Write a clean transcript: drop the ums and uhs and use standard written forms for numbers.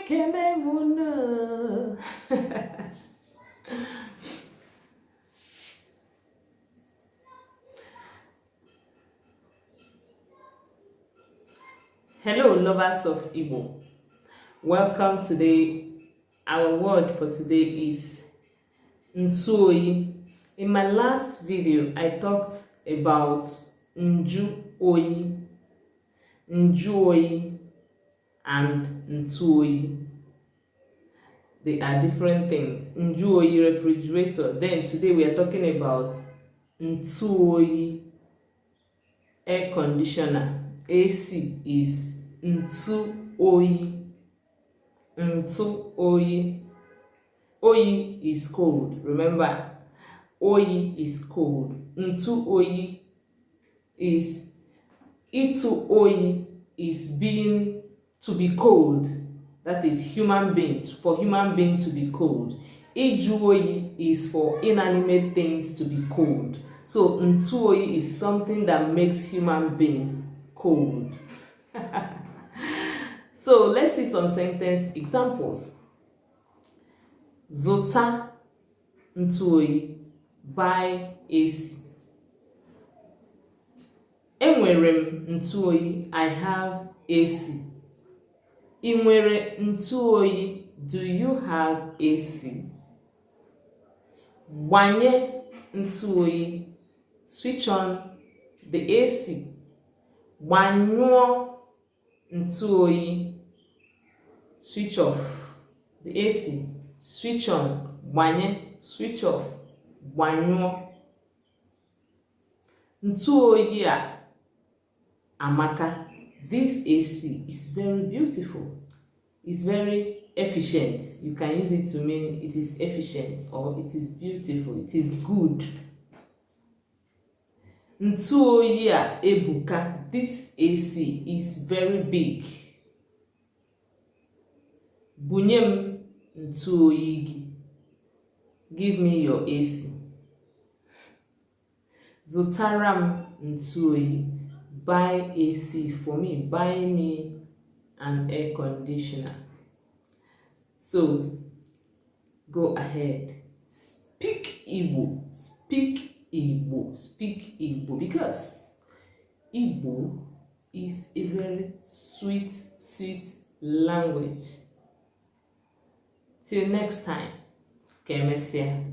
Hello, lovers of Igbo. Welcome today. Our word for today is ntụoyi. In my last video, I talked about njuoyi, and ntụoyi. They are different things. Njuoyi, refrigerator. Then today we are talking about ntụoyi, air conditioner. AC is ntụoyi. Ntụoyi. Oyi is cold. Remember, oyi is cold. Ntụoyi is ituoyi is being to be cold. That is human being, for human being to be cold. Ijuoyi is for inanimate things to be cold. So ntụoyi is something that makes human beings cold. So let's see some sentence examples. Zụta ntụoyi, buy AC. Enwere m ntụoyi, I have AC. Ị nwere ntụoyi, do you have AC? Gbanye ntụoyi, switch on the AC. Gbanyụọ ntụoyi, switch off the AC. Switch on, gbanye, switch off, gbanyụọ. Ntụoyi a amaka. This AC is very beautiful. It's very efficient. You can use it to mean it is efficient or it is beautiful. It is good. Ntụoyi a ebuka. This AC is very big. Bunye m ntụoyi gị. Give me your AC. Zụtara m ntụoyi. Buy AC for me. Buy me an air conditioner. So, go ahead. Speak Igbo. Speak Igbo. Speak Igbo. Because Igbo is a very sweet, sweet language. Till next time. Kemesia.